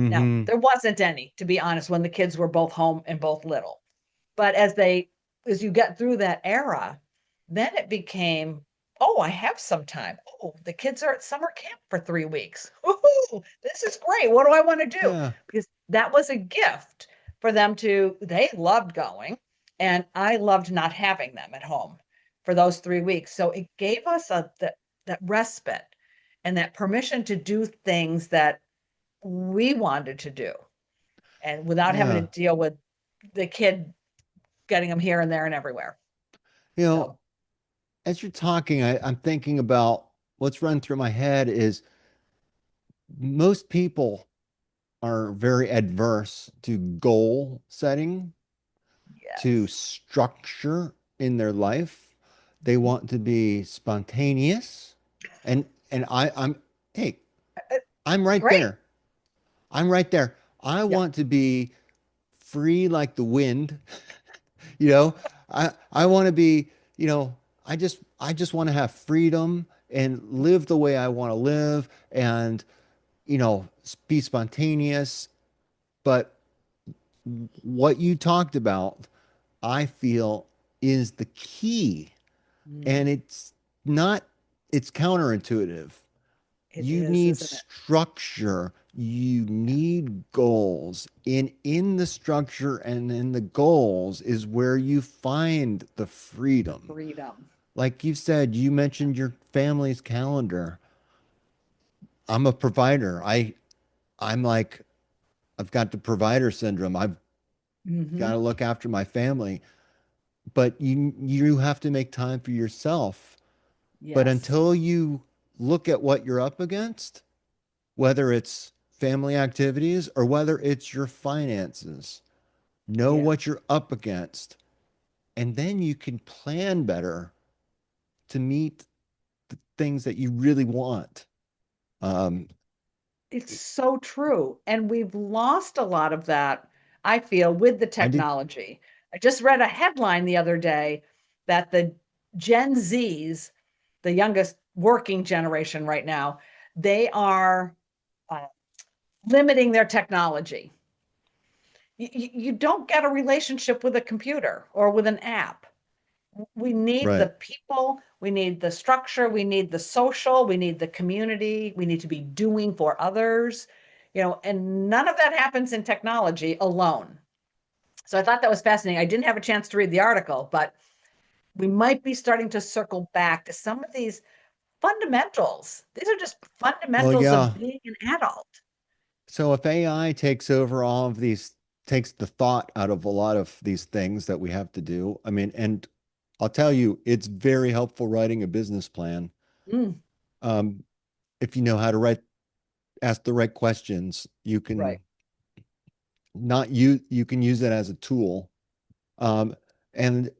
Now, Mm-hmm. there wasn't any, to be honest, when the kids were both home and both little. But as you get through that era, then it became, oh, I have some time. Oh, the kids are at summer camp for 3 weeks. Ooh, this is great. What do I want to do? Yeah. Because that was a gift for them they loved going, and I loved not having them at home for those 3 weeks. So it gave us that respite and that permission to do things that we wanted to do, and without having to Yeah. deal with the kid getting them here and there and everywhere. You know, So, as you're talking, I'm thinking about what's run through my head is most people are very adverse to goal setting, to yes. structure in their life. They Mhm. want to be spontaneous. And hey, Uh, I'm right Great. there. I'm right there. I Yeah. want to be free like the wind. You know, I want to be, I just want to have freedom and live the way I want to live and, be spontaneous. But what you talked about, I feel is the key. Mm, And it's not, it's counterintuitive. it You is, need isn't it? structure. You Yeah. need goals. In the structure and in the goals is where you find the freedom. Freedom. Like you said, you mentioned your family's calendar. I'm a provider. I'm like I've got the provider syndrome. I've got Hmm. to look after my family, but you have to make time for yourself. But Yes. until you look at what you're up against, whether it's family activities or whether it's your finances, know Yeah. what you're up against, and then you can plan better to meet the things that you really want. Um, It's so true. And we've lost a lot of that, I feel, with the I did, technology. I just read a headline the other day that the Gen Zs, the youngest working generation right now, they are uh, limiting their technology. You don't get a relationship with a computer or with an app. We need the right. people, we need the structure, we need the social, we need the community, we need to be doing for others, and none of that happens in technology alone. So I thought that was fascinating. I didn't have a chance to read the article, but we might be starting to circle back to some of these fundamentals. These are just Well, fundamentals of yeah. being an adult. So if AI takes over all of these, takes the thought out of a lot of these things that we have to do, I mean, and I'll tell you, it's very helpful writing a business plan. Mm, Um, if you know how to ask the right questions, you right. can not use, you can use it as a tool. Um, and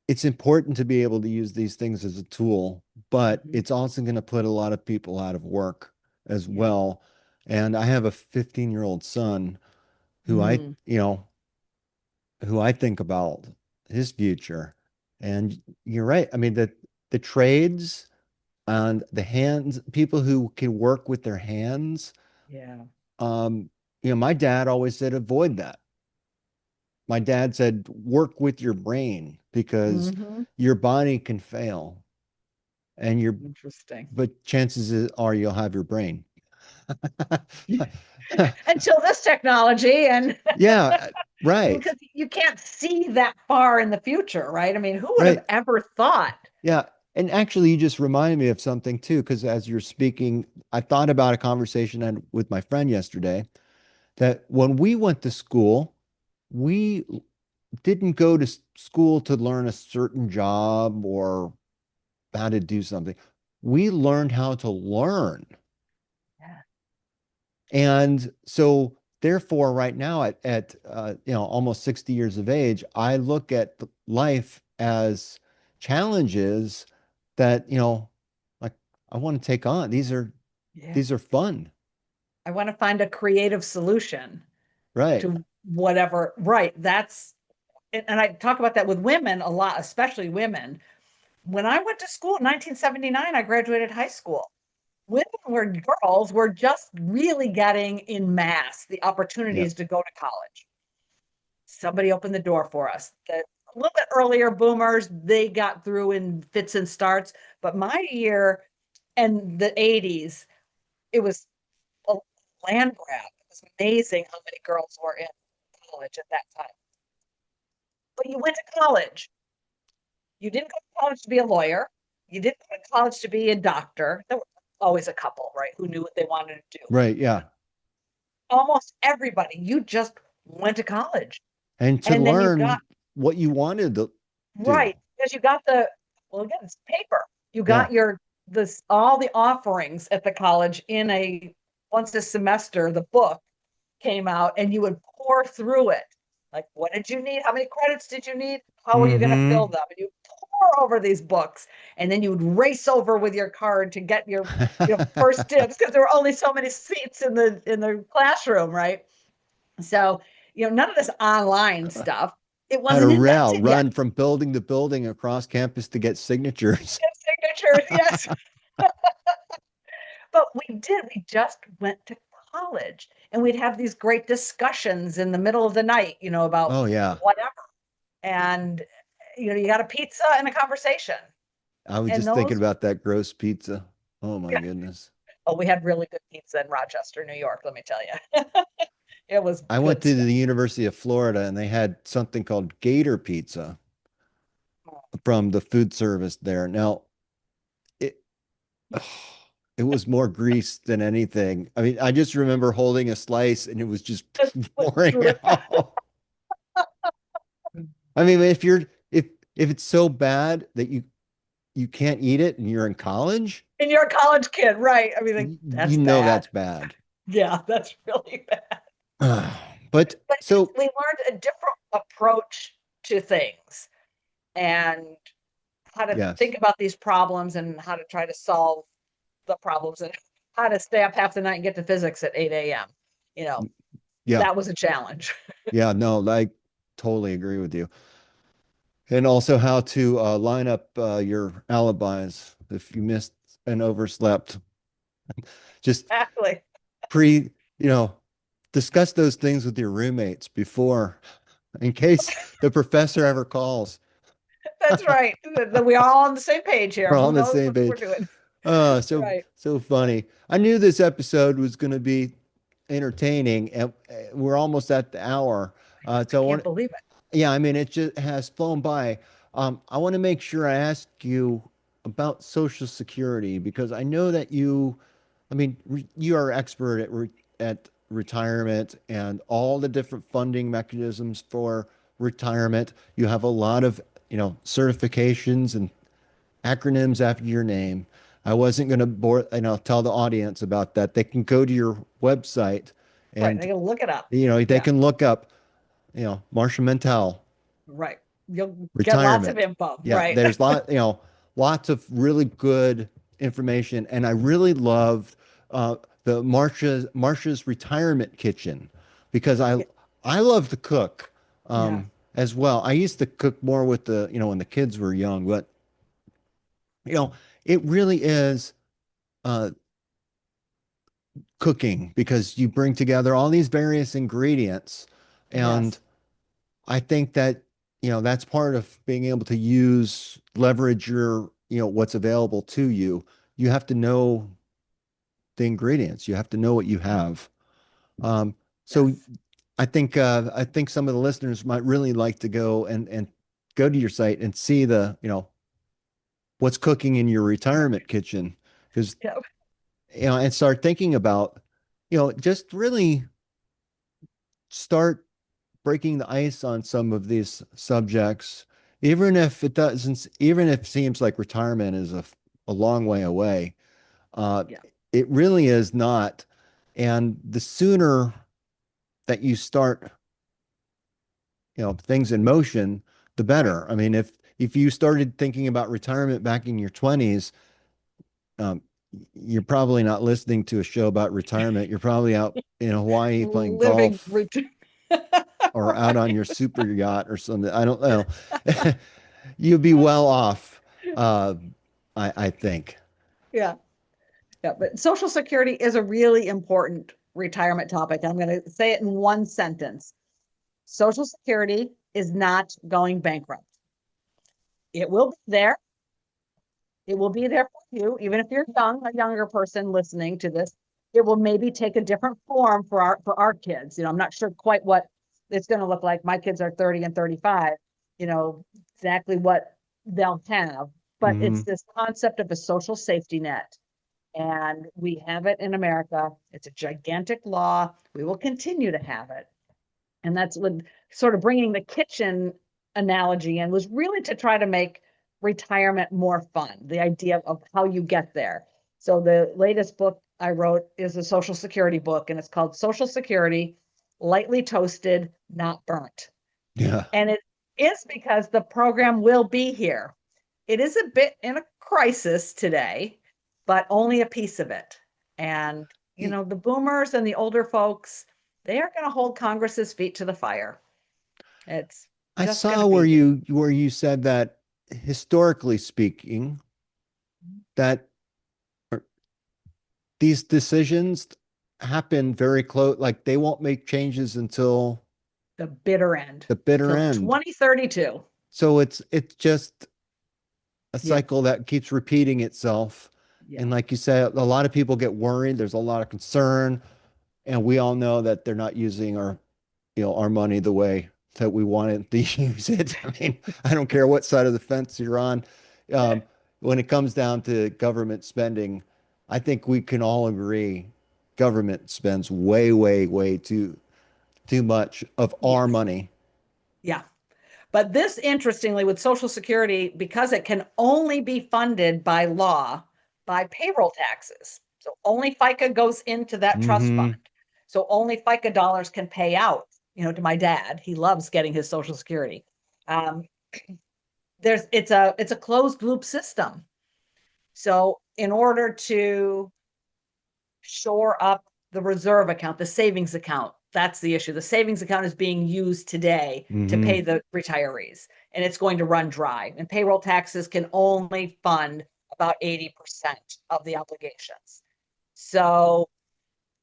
it's important to be able to use these things as a tool, but Mhm. it's also going to put a lot of people out of work as Yeah. well. And I have a 15-year-old son who Mm, who I think about his future. And you're right. I mean, the trades and the hands, people who can work with their hands, yeah. um, my dad always said avoid that. My dad said work with your brain because Hmm. your body can fail and Interesting. but are you'll have your brain. Until this technology, and Yeah, right. because you can't see that far in the future, right? I mean, who would have Right. ever thought? Yeah. And actually, you just reminded me of something too, because as you're speaking, I thought about a conversation I had with my friend yesterday. that when we went to school, we didn't go to school to learn a certain job or how to do something. We learned how to learn. Yeah. And so therefore, right now at almost 60 years of age, I look at life as challenges that, like I want to take on. Yeah. These are fun. I want to find a creative solution Right. to whatever. Right. And I talk about that with women a lot, especially women. When I went to school in 1979, I graduated high school. Girls were just really getting in mass the Yeah. opportunities to go to college. Somebody opened the door for us. A little bit earlier boomers, they got through in fits and starts, but my year and the 80s, it was a land grab. It was amazing how many girls were in college at that time. But you went to college. You didn't go to college to be a lawyer. You didn't go to college to be a doctor. There were always a couple, right, who knew what they wanted to do. Right. Yeah. Almost everybody, you just went to college. And to And then you got, learn what you wanted to do. right, because well, again, it's paper. You Yeah. got all the offerings at the college in once a semester, the book came out and you would pour through it. Like, what did you need? How many credits did you need? How are you going to fill Hmm. them? And you pour over these books, and then you would race over with your card to get your first dibs because there were only so many seats in the classroom, right? So, none of this online stuff. It Had a wasn't rail invented yet. run from building to building across campus to get signatures. Signatures, yes. But we did. We just went to college and we'd have these great discussions in the middle of the night, about Oh yeah. whatever. And, you got a pizza and a conversation. I was And just thinking those, about that gross pizza. Oh my goodness. oh, we had really good pizza in Rochester, New York, let me tell you. It was I went good to stuff. the University of Florida and they had something called Gator Pizza from the food service there. Now, it it was more grease than anything. I mean, I just remember holding a slice and it was just Just pouring drip out. I mean, if it's so bad that you can't eat it and you're in college, and you're a college kid, right? I mean, like, you that's know bad. that's bad. Yeah, that's really bad. But But so we learned a different approach to things and how to yes. think about these problems and how to try to solve the problems and how to stay up half the night and get to physics at 8 a.m. You know, Yeah. that was a challenge. Yeah, no, I totally agree with you. And also how to line up your alibis if you missed and overslept. Just Exactly. pre, you know, discuss those things with your roommates before, in case the professor ever calls. That's right. That we're all on the same page here. We're all Who on the knows same what we're page. doing? Right. So funny. I knew this episode was going to be entertaining, and we're almost at the hour. I So I can't want, believe it. yeah, I mean, it just has flown by. I want to make sure I ask you about Social Security because I know that I mean, you are expert at retirement and all the different funding mechanisms for retirement. You have a lot of, certifications and acronyms after your name. I wasn't going to tell the audience about that. They can go to your website Right. and, I gotta look it up. they Yeah. can look up, Marcia Mentel Right. You'll get lots of retirement. info. Yeah, Right. there's lots of really good information, and I really loved the Marcia's retirement kitchen because I love to cook Yeah. as well. I used to cook more with when the kids were young, but it really is uh, cooking because you bring together all these various ingredients, and Yes. I think that, that's part of being able to leverage what's available to you. You have to know the ingredients. You have to know what you have. So Yes. I think some of the listeners might really like to go and go to your site and see what's cooking in your retirement kitchen because, Yeah. and start thinking about, just really start breaking the ice on some of these subjects, even if it doesn't, even if it seems like retirement is a long way away, uh, Yeah. it really is not. And the sooner that you start, things in motion, the Right. better. I mean, if you started thinking about retirement back in your 20s, um, you're probably not listening to a show about retirement. You're probably out in Hawaii playing Living golf routine. or out on your Right. super yacht or something. I don't know. You'd be well off, uh, I think. Yeah. Yeah. But Social Security is a really important retirement topic. I'm going to say it in one sentence. Social Security is not going bankrupt. It will be there. It will be there for you, even if you're young, a younger person listening to this. It will maybe take a different form for our kids. I'm not sure quite what it's going to look like. My kids are 30 and 35, exactly what they'll have. But Hmm. it's this concept of a social safety net. And we have it in America. It's a gigantic law. We will continue to have it. And that's what sort of bringing the kitchen analogy in was really to try to make retirement more fun, the idea of how you get there. So the latest book I wrote is a Social Security book, and it's called Social Security, Lightly Toasted, Not Burnt. Yeah. And it is because the program will be here. It is a bit in a crisis today, but only a piece of it. And, the boomers and the older folks, they are going to hold Congress's feet to the fire. It's I just going saw to be where here. you said that historically speaking, that these decisions happen very close, like they won't make changes until The bitter end the bitter till end. 2032. So it's just a Yeah. cycle that keeps repeating itself. And Yeah. like you said, a lot of people get worried. There's a lot of concern, and we all know that they're not using our money the way that we wanted to use it. I mean, I don't care what side of the fence you're on. Um, when it comes down to government spending, I think we can all agree government spends way, way, way too much of our Yes. money. Yeah. But this, interestingly, with Social Security, because it can only be funded by law by payroll taxes. So only FICA goes into that trust fund. Hmm. So only FICA dollars can pay out, to my dad. He loves getting his Social Security. Um, it's a closed loop system. So in order to shore up the reserve account, the savings account. That's the issue. The savings account is being used today to pay Hmm. the retirees, and it's going to run dry. And payroll taxes can only fund about 80% of the obligations. So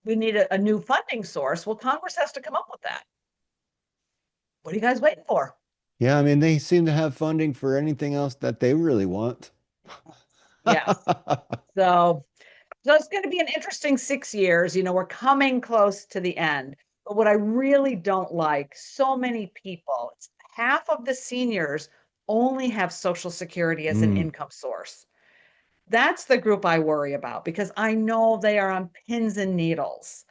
we need a new funding source. Well, Congress has to come up with that. What are you guys waiting for? Yeah, I mean, they seem to have funding for anything else that they really want. Yes. So it's going to be an interesting 6 years. We're coming close to the end. But what I really don't like, so many people, it's half of the seniors only have Social Security as an Mm. income source. That's the group I worry about because I know they are on pins and needles.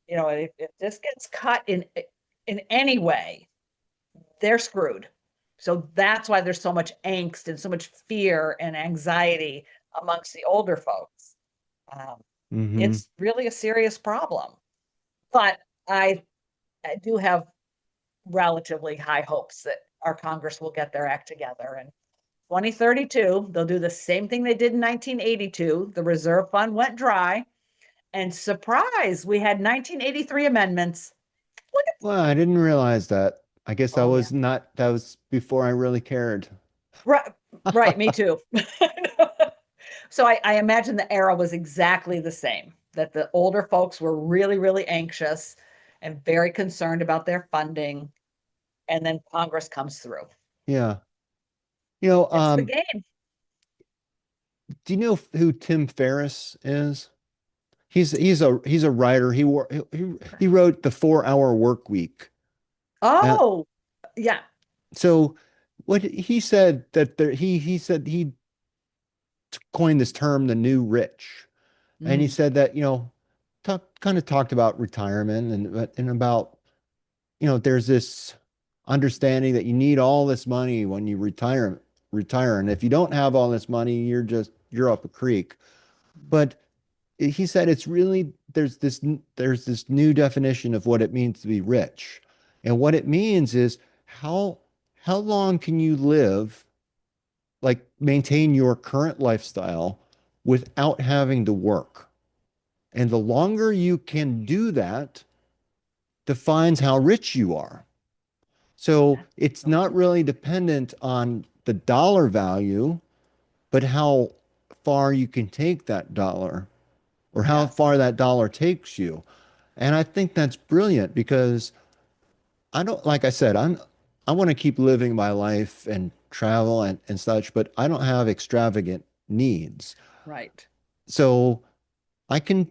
If this gets cut in any way, they're screwed. So that's why there's so much angst and so much fear and anxiety amongst the older folks. Um, Hmm. it's really a serious problem. But I do have relatively high hopes that our Congress will get their act together. And 2032, they'll do the same thing they did in 1982. The reserve fund went dry. And surprise, we had 1983 amendments. Look at, Well, I didn't realize that. I guess oh, yeah. that was before I really cared. Right, right, me too. So I imagine the era was exactly the same, that the older folks were really, really anxious and very concerned about their funding. And then Congress comes through. Yeah. You know, It's the um, game. do you know who Tim Ferriss is? He's a writer. He wrote The 4 Hour Work Week. Uh, Oh, yeah. so what he said that he said he coined this term the new rich. And he Mm, said that, kind of talked about retirement and about there's this understanding that you need all this money when you retire. And if you don't have all this money, you're up a creek. But he said it's really there's this new definition of what it means to be rich. And what it means is how long can you live, like maintain your current lifestyle without having to work? And the longer you can do that defines how rich you are. So it's not really dependent on the dollar value, but how far you can take that dollar or how Yes. far that dollar takes you. And I think that's brilliant because I don't, like I said, I want to keep living my life and travel and such, but I don't have extravagant needs. Right. So I can,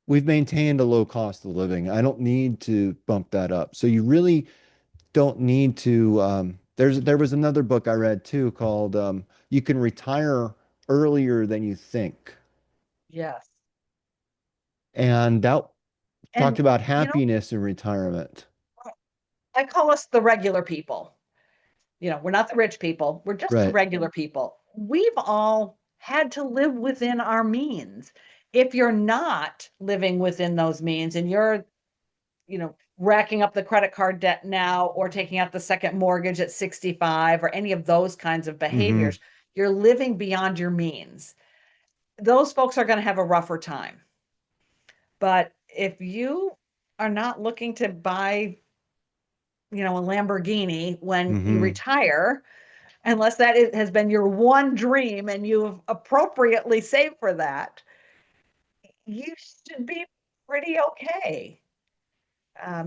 we've maintained a low cost of living. I don't need to bump that up. So you really don't need to. There was another book I read too called You Can Retire Earlier Than You Think. Yes. And that talked And, about you know, happiness in retirement. I call us the regular people. We're not the rich people. We're just the Right. regular people. We've all had to live within our means. If you're not living within those means and you're, racking up the credit card debt now or taking out the second mortgage at 65 or any of those kinds of Hmm. behaviors, you're living beyond your means. Those folks are going to have a rougher time. But if you are not looking to buy, a Lamborghini when you Hmm. retire, unless has been your one dream and you've appropriately saved for that, you should be pretty okay.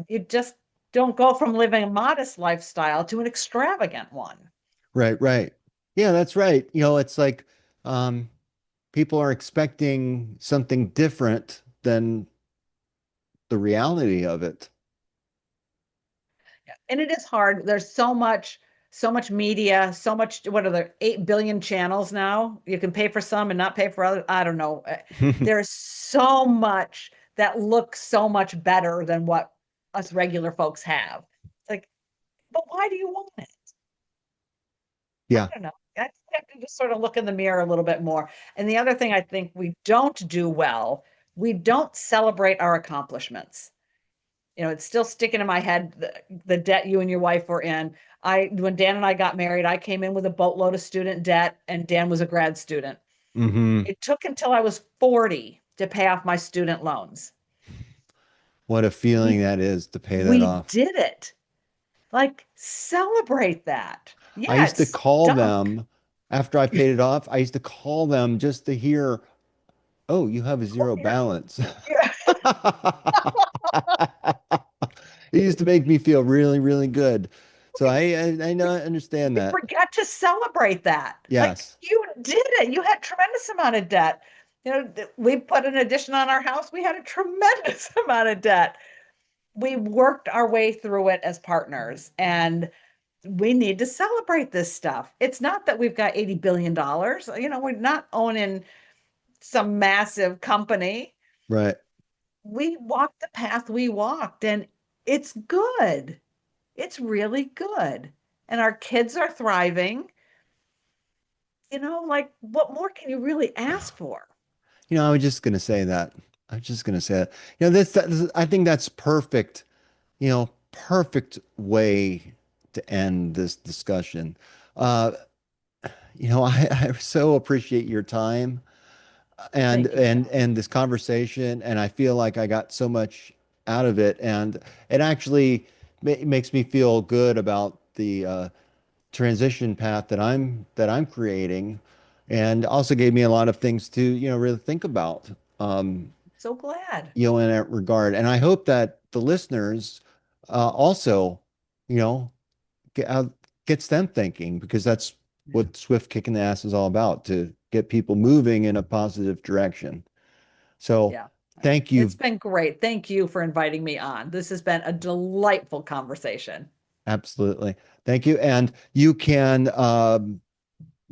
You just don't go from living a modest lifestyle to an extravagant one. Right, right. Yeah, that's right. It's like um, people are expecting something different than the reality of it. And it is hard. There's so much media, so much, what are there, 8 billion channels now? You can pay for some and not pay for others. I don't know. There's so much that looks so much better than what us regular folks have. It's like, but why do you want it? I Yeah. don't know. I think you have to just sort of look in the mirror a little bit more. And the other thing I think we don't do well, we don't celebrate our accomplishments. It's still sticking in my head the debt you and your wife were in. When Dan and I got married, I came in with a boatload of student debt, and Dan was a grad student. Hmm. It took until I was 40 to pay off my student loans. What a feeling We that is to pay that we off. did it. Like, celebrate that. I Yeah, used it to call stunk. them after I paid it off. I used to call them just to hear, "Oh, you have a Oh, zero you're, balance." you're, It used to make me feel really, really good. So I know I understand we that. forget to celebrate that. Like, Yes. you did it. You had tremendous amount of debt. We put an addition on our house. We had a tremendous amount of debt. We worked our way through it as partners, and we need to celebrate this stuff. It's not that we've got $80 billion. We're not owning some massive company. Right. We walked the path we walked, and it's good. It's really good. And our kids are thriving. Like, what more can you really ask for? I was just gonna say that. I was just gonna say that. I think that's perfect, perfect way to end this discussion. Uh, I so appreciate your time and Thank you, and John. and this conversation, and I feel like I got so much out of it, and it actually makes me feel good about the transition path that I'm creating, and also gave me a lot of things to really think about. Um, So glad. in that regard. And I hope that the listeners also, you know, gets them thinking because that's Yeah. what Swift Kicking the Ass is all about, to get people moving in a positive direction. So Yeah. thank you. It's been great. Thank you for inviting me on. This has been a delightful conversation. Absolutely. Thank you. And you can,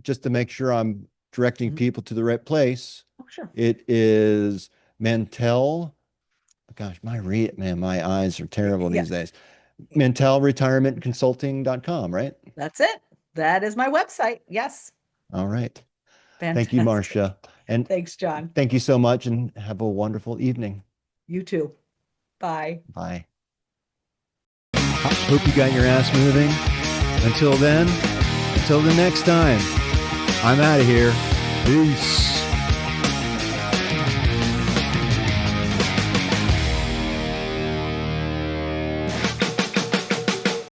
just to make sure I'm directing Mhm. people to the right place, Oh, sure. it is Mantel. Gosh, my eyes are terrible Yeah. these days. mantelretirementconsulting.com, right? That's it. That is my website. Yes. All right. Fantastic. Thank you, Marcia. And thanks, John. thank you so much and have a wonderful evening. You too. Bye. Bye. Hope you got your ass moving. Until then, until the next time, I'm out of here. Peace.